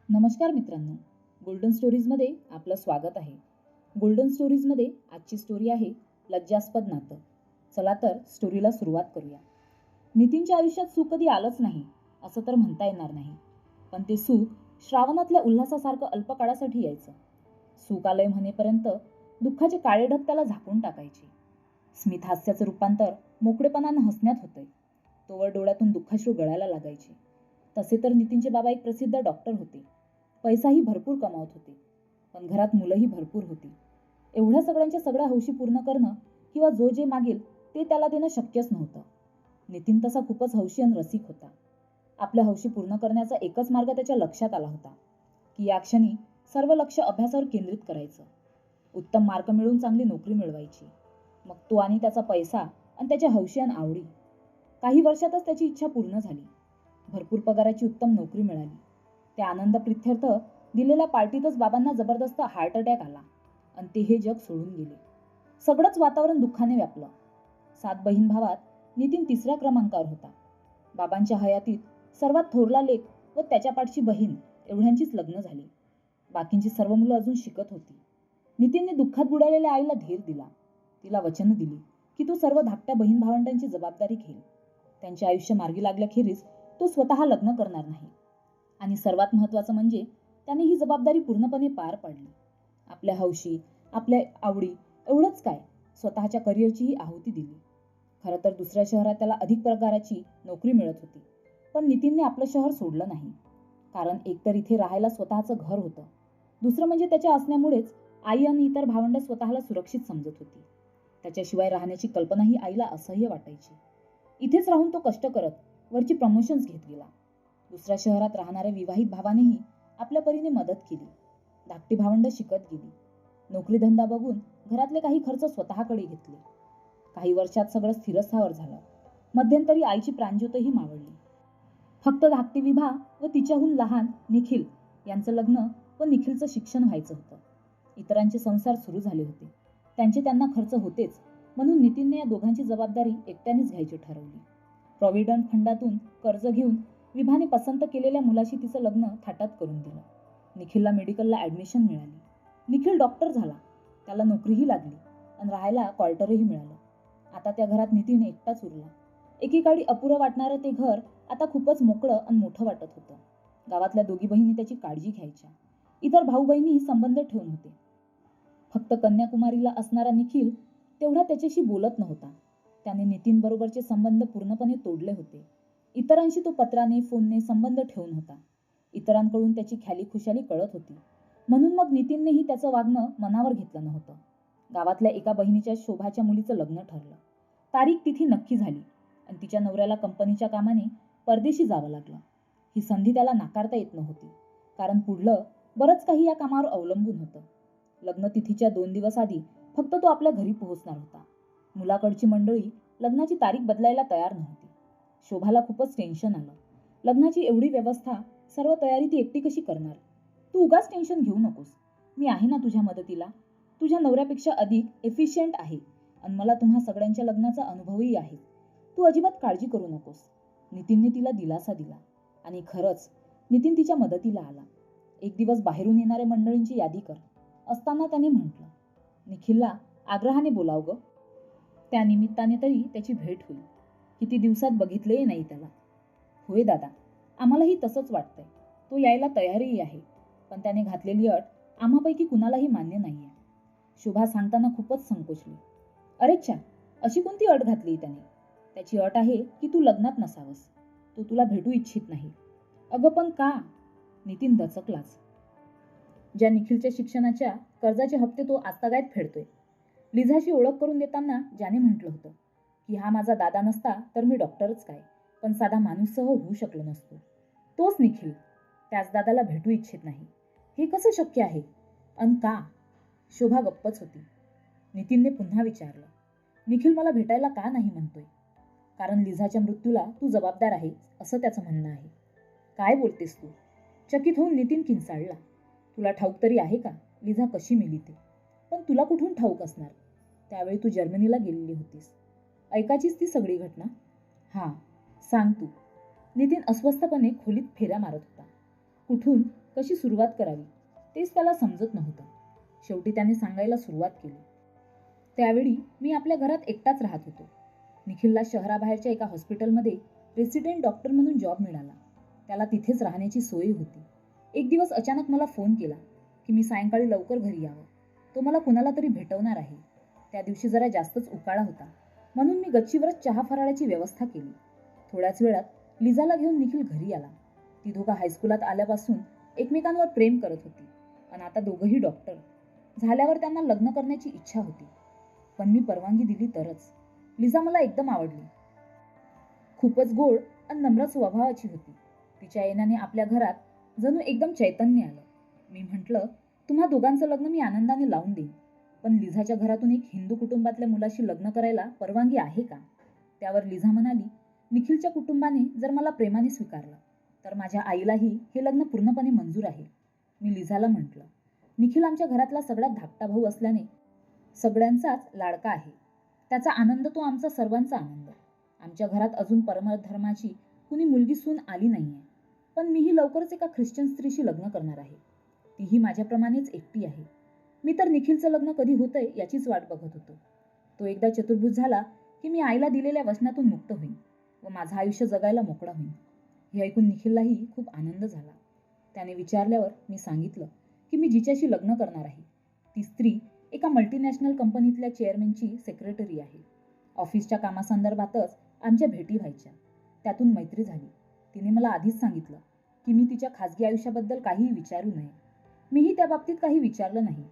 नमस्कार मित्रांनो, गोल्डन स्टोरीजमध्ये आपलं स्वागत आहे. गोल्डन स्टोरीजमध्ये आजची स्टोरी आहे लज्जास्पद नातं. चला तर स्टोरीला सुरुवात करूया. नितीनच्या आयुष्यात सुख कधी आलंच नाही असं तर म्हणता येणार नाही. पण ते सुख श्रावणातल्या उल्हासासारखं अल्पकाळासाठी यायचं. सुख आलंय म्हणेपर्यंत दुःखाचे काळे ढग त्याला झाकून टाकायचे. स्मित हास्याचं रूपांतर मोकळेपणानं हसण्यात होतंय. तोवर डोळ्यातून दुःखाश्रू गळायला लागायचे. तसे तर नितीनचे बाबा एक प्रसिद्ध डॉक्टर होते. पैसाही भरपूर कमावत होते. पण घरात मुलंही भरपूर होती. एवढ्या सगळ्यांच्या सगळ्या हौशी पूर्ण करणं किंवा जो जे मागेल ते त्याला देणं शक्यच नव्हतं. नितीन तसा खूपच हौशी आणि रसिक होता. आपल्या हौशी पूर्ण करण्याचा एकच मार्ग त्याच्या लक्षात आला होता की या क्षणी सर्व लक्ष अभ्यासावर केंद्रित करायचं. उत्तम मार्क मिळवून चांगली नोकरी मिळवायची. मग तो आणि त्याचा पैसा आणि त्याच्या हौशी आणि आवडी. काही वर्षातच त्याची इच्छा पूर्ण झाली. भरपूर पगाराची उत्तम नोकरी मिळाली. त्या आनंद प्रित्यर्थ दिलेल्या पार्टीतच बाबांना जबरदस्त हार्ट अटॅक आला आणि ते हे जग सोडून गेले. सगळंच वातावरण दुःखाने व्यापलं. 7 बहीण भावात नितीन 3ऱ्या क्रमांकावर होता. बाबांच्या हयातीत सर्वात थोरला लेक व त्याच्या पाठची बहीण एवढ्यांचीच लग्न झाली. बाकींची सर्व मुलं अजून शिकत होती. नितीनने दुःखात बुडालेल्या आईला धीर दिला. तिला वचन दिली की तो सर्व धाकट्या बहीण भावंडांची जबाबदारी घेईल. त्यांचे आयुष्य मार्गी लागल्याखेरीज तो स्वतः लग्न करणार नाही. आणि सर्वात महत्त्वाचं म्हणजे त्याने ही जबाबदारी पूर्णपणे पार पाडली. आपल्या हौशी, आपल्या आवडी एवढंच काय, स्वतःच्या करिअरचीही आहुती दिली. खरं तर दुसऱ्या शहरात त्याला अधिक प्रकाराची नोकरी मिळत होती. पण नितीनने आपलं शहर सोडलं नाही. कारण एकतर इथे राहायला स्वतःचं घर होतं. दुसरं म्हणजे त्याच्या असण्यामुळेच आई आणि इतर भावंड स्वतःला सुरक्षित समजत होती. त्याच्याशिवाय राहण्याची कल्पनाही आईला असह्य वाटायची. इथेच राहून तो कष्ट करत वरची प्रमोशन्स घेत गेला. दुसऱ्या शहरात राहणाऱ्या विवाहित भावानेही आपल्या परीने मदत केली. धाकटी भावंड शिकत गेली. नोकरी धंदा बघून घरातले काही खर्च स्वतःकडे घेतले. काही वर्षात सगळं स्थिरस्थावर झालं. मध्यंतरी आईची प्राणज्योतही मावळली. फक्त धाकटी विभा व तिच्याहून लहान निखिल यांचं लग्न व निखिलचं शिक्षण व्हायचं होतं. इतरांचे संसार सुरू झाले होते. त्यांना खर्च होतेच, म्हणून नितीनने या दोघांची जबाबदारी एकट्यानेच घ्यायची ठरवली. प्रॉव्हिडंट फंडातून कर्ज घेऊन विभाने पसंत केलेल्या मुलाशी तिचं लग्न थाटात करून दिलं. निखिलला मेडिकलला ॲडमिशन मिळाली. निखिल डॉक्टर झाला. त्याला नोकरीही लागली आणि राहायला क्वार्टरही मिळालं. आता त्या घरात नितीन एकटाच उरला. एकीकाळी अपुरं वाटणारं ते घर आता खूपच मोकळं आणि मोठं वाटत होतं. गावातल्या दोघी बहिणी त्याची काळजी घ्यायच्या. इतर भाऊ बहिणीही संबंध ठेवून होते. फक्त कन्याकुमारीला असणारा निखिल तेवढा त्याच्याशी बोलत नव्हता. त्याने नितीन बरोबरचे संबंध पूर्णपणे तोडले होते. इतरांशी तो पत्राने फोनने संबंध ठेवून होता. इतरांकडून त्याची ख्याली खुशाली कळत होती. म्हणून मग नितीननेही त्याचं वागणं मनावर घेतलं नव्हतं. गावातल्या एका बहिणीच्या शोभाच्या मुलीचं लग्न ठरलं. तारीख तिथी नक्की झाली आणि तिच्या नवऱ्याला कंपनीच्या कामाने परदेशी जावं लागलं. ही संधी त्याला नाकारता येत नव्हती. कारण पुढलं बरंच काही या कामावर अवलंबून होतं. लग्न तिथीच्या 2 दिवस आधी फक्त तो आपल्या घरी पोहोचणार होता. मुलाकडची मंडळी लग्नाची तारीख बदलायला तयार नव्हती. शोभाला खूपच टेन्शन आलं. लग्नाची एवढी व्यवस्था, सर्व तयारी ती एकटी कशी करणार? तू उगाच टेन्शन घेऊ नकोस. मी आहे ना तुझ्या मदतीला. तुझ्या नवऱ्यापेक्षा अधिक एफिशियंट आहे आणि मला तुम्हा सगळ्यांच्या लग्नाचा अनुभवही आहे. तू अजिबात काळजी करू नकोस. नितीनने तिला दिलासा दिला. आणि खरंच नितीन तिच्या मदतीला आला. एक दिवस बाहेरून येणाऱ्या मंडळींची यादी कर असताना त्याने म्हटलं, निखिलला आग्रहाने बोलाव ग. त्या निमित्ताने तरी त्याची भेट होईल. किती दिवसात बघितलेही नाही त्याला. होय दादा, आम्हालाही तसंच वाटतंय. तो यायला तयारही आहे. पण त्याने घातलेली अट आम्हापैकी कुणालाही मान्य नाहीये. शोभा सांगताना खूपच संकोचली. अरे च्छा, अशी कोणती अट घातली त्याने? त्याची अट आहे की तू लग्नात नसावंस. तो तुला भेटू इच्छित नाही. अगं पण का? नितीन दचकलाच. ज्या निखिलच्या शिक्षणाच्या कर्जाचे हप्ते तो आजतागायत फेडतोय. लिझाशी ओळख करून देताना ज्याने म्हटलं होतं की हा माझा दादा नसता तर मी डॉक्टरच काय, पण साधा माणूससह होऊ शकलो नसतो. तोच निखिल त्याच दादाला भेटू इच्छित नाही. हे कसं शक्य आहे? अन का? शोभा गप्पच होती. नितीनने पुन्हा विचारलं, निखिल मला भेटायला का नाही म्हणतोय? कारण लिझाच्या मृत्यूला तू जबाबदार आहे असं त्याचं म्हणणं आहे. काय बोलतेस तू? चकित होऊन नितीन किंचाळला. तुला ठाऊक तरी आहे का लिझा कशी मेली ते? पण तुला कुठून ठाऊक असणार? त्यावेळी तू जर्मनीला गेलेली होतीस. ऐकायचीच ती सगळी घटना? हां, सांग तू. नितीन अस्वस्थपणे खोलीत फेऱ्या मारत होता. कुठून कशी सुरुवात करावी तेच त्याला समजत नव्हतं. शेवटी त्याने सांगायला सुरुवात केली. त्यावेळी मी आपल्या घरात एकटाच राहत होतो. निखिलला शहराबाहेरच्या एका हॉस्पिटलमध्ये रेसिडेंट डॉक्टर म्हणून जॉब मिळाला. त्याला तिथेच राहण्याची सोय होती. एक दिवस अचानक मला फोन केला की मी सायंकाळी लवकर घरी यावं. तो मला कुणाला तरी भेटवणार आहे. त्या दिवशी जरा जास्तच उकाळा होता, म्हणून मी गच्चीवरच चहा फराळाची व्यवस्था केली. थोड्याच वेळात लिझाला घेऊन निखिल घरी आला. ती दोघं हायस्कुलात आल्यापासून एकमेकांवर प्रेम करत होती आणि आता दोघंही डॉक्टर झाल्यावर त्यांना लग्न करण्याची इच्छा होती. पण मी परवानगी दिली तरच. लिझा मला एकदम आवडली. खूपच गोड आणि नम्र स्वभावाची होती. तिच्या येण्याने आपल्या घरात जणू एकदम चैतन्य आलं. मी म्हटलं, तुम्हा दोघांचं लग्न मी आनंदाने लावून देईन, पण लिझाच्या घरातून एक हिंदू कुटुंबातल्या मुलाशी लग्न करायला परवानगी आहे का? त्यावर लिझा म्हणाली, निखिलच्या कुटुंबाने जर मला प्रेमाने स्वीकारलं तर माझ्या आईलाही हे लग्न पूर्णपणे मंजूर आहे. मी लिझाला म्हटलं, निखिल आमच्या घरातला सगळ्यात धाकटा भाऊ असल्याने सगळ्यांचाच लाडका आहे. त्याचा आनंद तो आमचा सर्वांचा आनंद. आमच्या घरात अजून परमधर्माची कुणी मुलगी सून आली नाहीये, पण मीही लवकरच एका ख्रिश्चन स्त्रीशी लग्न करणार आहे. तीही माझ्याप्रमाणेच एकटी आहे. मी तर निखिलचं लग्न कधी होतंय याचीच वाट बघत होतो. तो एकदा चतुर्भुज झाला की मी आईला दिलेल्या वचनातून मुक्त होईन व माझं आयुष्य जगायला मोकळा होईन. हे ऐकून निखिललाही खूप आनंद झाला. त्याने विचारल्यावर मी सांगितलं की मी जिच्याशी लग्न करणार आहे ती स्त्री एका मल्टीनॅशनल कंपनीतल्या चेअरमॅनची सेक्रेटरी आहे. ऑफिसच्या कामासंदर्भातच आमच्या भेटी व्हायच्या. त्यातून मैत्री झाली. तिने मला आधीच सांगितलं की मी तिच्या खाजगी आयुष्याबद्दल काहीही विचारू नये. मीही त्या बाबतीत काही विचारलं नाही.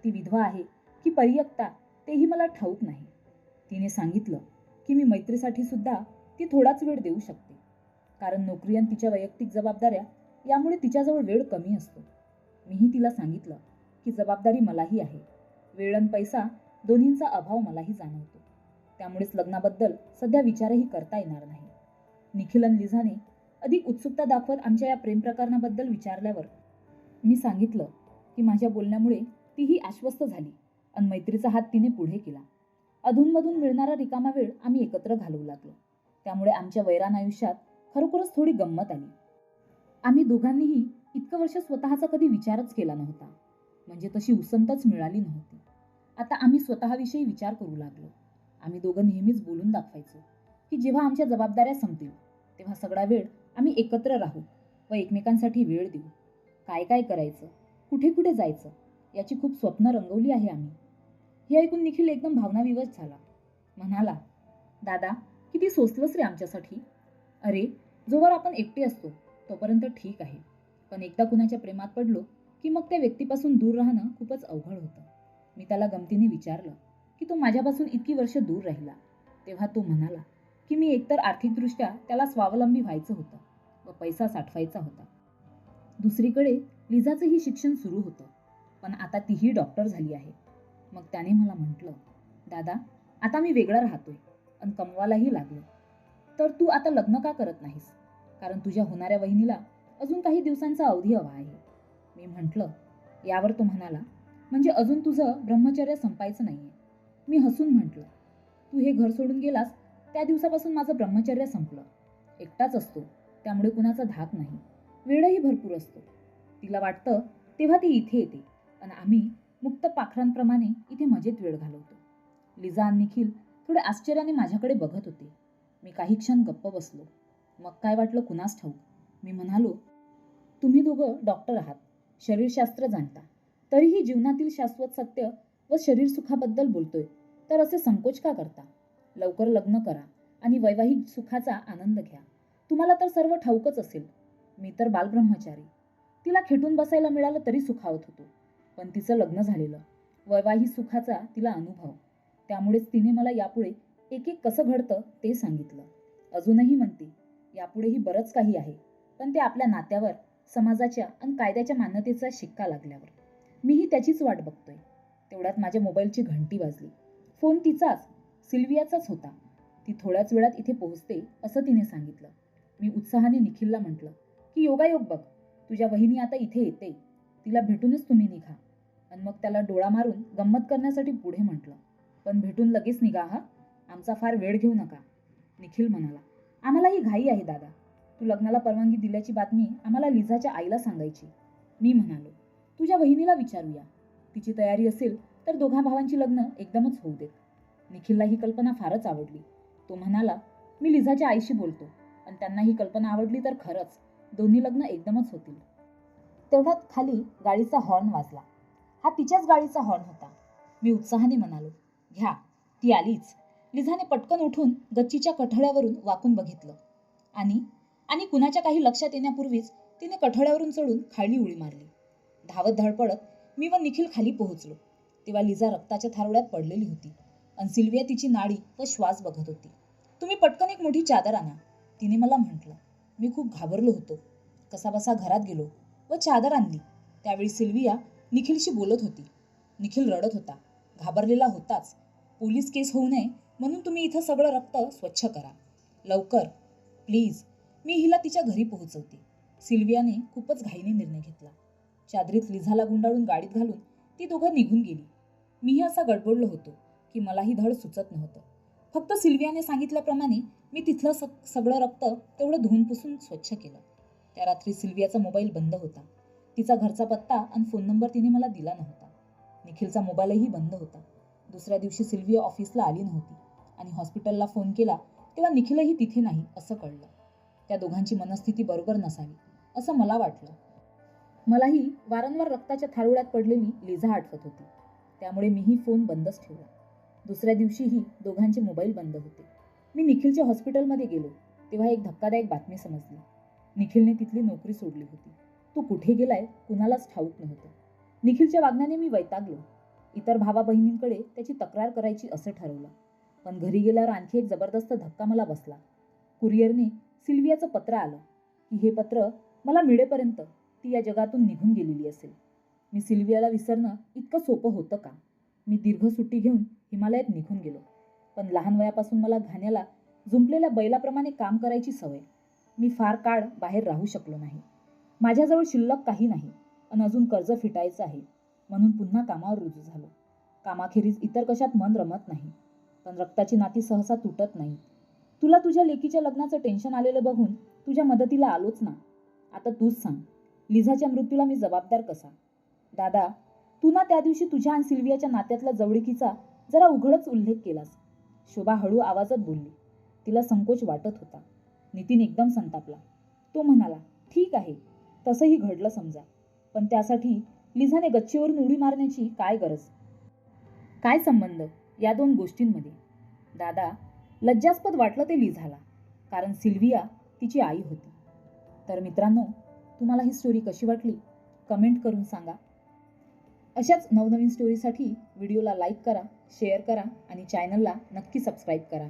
ती विधवा आहे की परित्यक्ता तेही मला ठाऊक नाही. तिने सांगितलं की मी मैत्रीसाठी सुद्धा ती थोडाच वेळ देऊ शकते, कारण नोकरी आणि तिच्या वैयक्तिक जबाबदाऱ्या यामुळे तिच्याजवळ वेळ कमी असतो. मीही तिला सांगितलं की जबाबदारी मलाही आहे. वेळ आणि पैसा दोन्हींचा अभाव मलाही जाणवतो. त्यामुळेच लग्नाबद्दल सध्या विचारही करता येणार नाही. निखिल आणि लिझाने अधिक उत्सुकता दाखवत आमच्या या प्रेम प्रकरणाबद्दल विचारल्यावर मी सांगितलं की माझ्या बोलण्यामुळे तीही आश्वस्त झाली आणि मैत्रीचा हात तिने पुढे केला. अधूनमधून मिळणारा रिकामा वेळ आम्ही एकत्र घालवू लागलो. त्यामुळे आमच्या वैरान आयुष्यात खरोखरच थोडी गंमत आली. आम्ही दोघांनीही इतकं वर्ष स्वतःचा कधी विचारच केला नव्हता, म्हणजे तशी उसंतच मिळाली नव्हती. आता आम्ही स्वतःविषयी विचार करू लागलो. आम्ही दोघं नेहमीच बोलून दाखवायचो की जेव्हा आमच्या जबाबदाऱ्या संपतील तेव्हा सगळा वेळ आम्ही एकत्र राहू व एकमेकांसाठी वेळ देऊ. काय काय करायचं, कुठे कुठे जायचं याची खूप स्वप्न रंगवली आहे आम्ही. हे ऐकून निखिल एकदम भावनाविवश झाला. म्हणाला, दादा किती सोसलंस रे आमच्यासाठी. अरे, जोवर आपण एकटे असतो तोपर्यंत ठीक आहे, पण एकदा कुणाच्या प्रेमात पडलो की मग त्या व्यक्तीपासून दूर राहणं खूपच अवघड होतं. मी त्याला गमतीने विचारलं की तो माझ्यापासून इतकी वर्ष दूर राहिला. तेव्हा तो म्हणाला की मी एकतर आर्थिकदृष्ट्या त्याला स्वावलंबी व्हायचं होतं व पैसा साठवायचा होता. दुसरीकडे लिझाचंही शिक्षण सुरू होतं, पण आता तीही डॉक्टर झाली आहे. मग त्याने मला म्हटलं, दादा आता मी वेगळा राहतोय आणि कमवायलाही लागलो, तर तू आता लग्न का करत नाहीस, कारण तुझ्या होणाऱ्या वहिनीला अजून काही दिवसांचा अवधी हवा आहे. मी म्हटलं. यावर तो म्हणाला, म्हणजे अजून तुझं ब्रह्मचर्य संपायचं नाहीये. मी हसून म्हटलं, तू हे घर सोडून गेलास त्या दिवसापासून माझं ब्रह्मचर्य संपलं. एकटाच असतो त्यामुळे कुणाचा धाक नाही. वेळही भरपूर असतो. तिला वाटतं तेव्हा ती इथे येते आणि आम्ही मुक्त पाखरांप्रमाणे इथे मजेत वेळ घालवतो. लिझा आणि निखिल थोडे आश्चर्याने माझ्याकडे बघत होते. मी काही क्षण गप्प बसलो. मग काय वाटलं कुणास ठाऊक. मी म्हणालो, तुम्ही दोघं डॉक्टर आहात, शरीरशास्त्र जाणता, तरीही जीवनातील शाश्वत सत्य व शरीर सुखाबद्दल बोलतोय तर असे संकोच का करता. लवकर लग्न करा आणि वैवाहिक सुखाचा आनंद घ्या. तुम्हाला तर सर्व ठाऊकच असेल. मी तर बालब्रह्मचारी. तिला खेटून बसायला मिळालं तरी सुखावत होतो, पण तिचं लग्न झालेलं, वैवाहिक सुखाचा तिला अनुभव. त्यामुळेच तिने मला यापुढे एक एक कसं घडतं ते सांगितलं. अजूनही म्हणते यापुढेही बरंच काही आहे, पण ते आपल्या नात्यावर, समाजाच्या आणि कायद्याच्या मान्यतेचा शिक्का लागल्यावर. मीही त्याचीच वाट बघतोय. तेवढ्यात माझ्या मोबाईलची घंटी वाजली. फोन तिचाच, सिल्वियाचाच होता. ती थोड्याच वेळात इथे पोहोचते असं तिने सांगितलं. मी उत्साहाने निखिलला म्हटलं की योगायोग बघ, तुझ्या वहिनी आता इथे येते, तिला भेटूनच तुम्ही निघा. आणि मग त्याला डोळा मारून गंमत करण्यासाठी पुढे म्हटलं, पण भेटून लगेच निघा हा, आमचा फार वेळ घेऊ नका. निखिल म्हणाला, आम्हालाही घाई आहे दादा. तू लग्नाला परवानगी दिल्याची बातमी आम्हाला लिझाच्या आईला सांगायची. मी म्हणालो, तुझ्या बहिणीला विचारूया. तिची तयारी असेल तर दोघा भावांची लग्न एकदमच होऊ देत. निखिलला ही कल्पना फारच आवडली. तो म्हणाला, मी लिझाच्या आईशी बोलतो आणि त्यांना ही कल्पना आवडली तर खरंच दोन्ही लग्न एकदमच होतील. तेवढ्यात खाली गाडीचा हॉर्न वाजला. हा तिच्याच गाडीचा हॉर्न होता. मी उत्साहाने म्हणालो, घ्या, ती आलीच. लिझाने पटकन उठून गच्चीच्या कठड्यावरून वाकून बघितलं आणि आणि कुणाच्या काही लक्षात येण्यापूर्वीच तिने कठड्यावरून चढून खाली उडी मारली. धावत धडपडत मी व निखिल खाली पोहोचलो तेव्हा लिझा रक्ताच्या थारोळ्यात पडलेली होती आणि सिल्विया तिची नाडी व श्वास बघत होती. तुम्ही पटकन एक मोठी चादर आणा, तिने मला म्हटलं. मी खूप घाबरलो होतो. कसाबसा घरात गेलो व चादर आणली. त्यावेळी सिल्विया निखिलशी बोलत होती. निखिल रडत होता, घाबरलेला होताच. पोलीस केस होऊ नये म्हणून तुम्ही इथं सगळं रक्त स्वच्छ करा, लवकर प्लीज. मी हिला तिच्या घरी पोहोचवते. सिल्वियाने खूपच घाईने निर्णय घेतला. चादरीत लिझाला गुंडाळून गाडीत घालून ती दोघं निघून गेली. मीही असा गडबडलो होतो की मलाही धड सुचत नव्हतं. फक्त सिल्वियाने सांगितल्याप्रमाणे मी तिथलं सगळं रक्त तेवढं धुवून पुसून स्वच्छ केलं. त्या रात्री सिल्वियाचा मोबाईल बंद होता. तिचा घरचा पत्ता आणि फोन नंबर तिने मला दिला नव्हता. निखिलचा मोबाईलही बंद होता. दुसऱ्या दिवशी सिल्विया ऑफिसला आली नव्हती आणि हॉस्पिटलला फोन केला तेव्हा निखिलही तिथे नाही असं कळलं. त्या दोघांची मनस्थिती बरोबर नसावी असं मला वाटलं. मलाही वारंवार रक्ताच्या थारोळ्यात पडलेली लिझा आठवत होती. त्यामुळे मीही फोन बंदच ठेवला. दुसऱ्या दिवशीही दोघांचे मोबाईल बंद होते. मी निखिलच्या हॉस्पिटलमध्ये गेलो तेव्हा एक धक्कादायक बातमी समजली. निखिलने तिथली नोकरी सोडली होती. तो कुठे गेलाय कुणालाच ठाऊक नव्हतं. निखिलच्या वागण्याने मी वैतागलो. इतर भावा बहिणींकडे त्याची तक्रार करायची असं ठरवलं. पण घरी गेल्यावर आणखी एक जबरदस्त धक्का मला बसला. कुरिअरने सिल्वियाचं पत्र आलं की हे पत्र मला मिळेपर्यंत ती या जगातून निघून गेलेली असेल. मी सिल्वियाला विसरणं इतकं सोपं होतं का? मी दीर्घ सुट्टी घेऊन हिमालयात निघून गेलो. पण लहान वयापासून मला घाण्याला जुंपलेल्या बैलाप्रमाणे काम करायची सवय. मी फार काळ बाहेर राहू शकलो नाही. माझ्याजवळ शिल्लक काही नाही आणि अजून कर्ज फिटायचं आहे म्हणून पुन्हा कामावर रुजू झालो. कामाखेरीज इतर कशात मन रमत नाही. पण रक्ताची नाती सहसा तुटत नाहीत. तुला तुझ्या लेकीच्या लग्नाचं टेन्शन आलेलं बघून तुझ्या मदतीला आलोच ना. आता तूच सांग, लिझाच्या मृत्यूला मी जबाबदार कसा? दादा, तू ना त्या दिवशी तुझ्या आणि सिल्वियाच्या नात्यातल्या जवळीकीचा जरा उघडच उल्लेख केलास. शोभा हळू आवाजात बोलली. तिला संकोच वाटत होता. नितीन एकदम संतापला. तो म्हणाला, ठीक आहे, तसंही घडलं समजा, पण त्यासाठी लिझाने गच्चीवरून उडी मारण्याची काय गरज? काय संबंध या दोन गोष्टींमध्ये? दादा, लज्जास्पद वाटलं ते लिझाला, कारण सिल्विया तिची आई होती. तर मित्रांनो, तुम्हाला ही स्टोरी कशी वाटली कमेंट करून सांगा. अशाच नवनवीन स्टोरीसाठी व्हिडिओला लाईक करा, शेअर करा आणि चॅनलला नक्की सबस्क्राईब करा.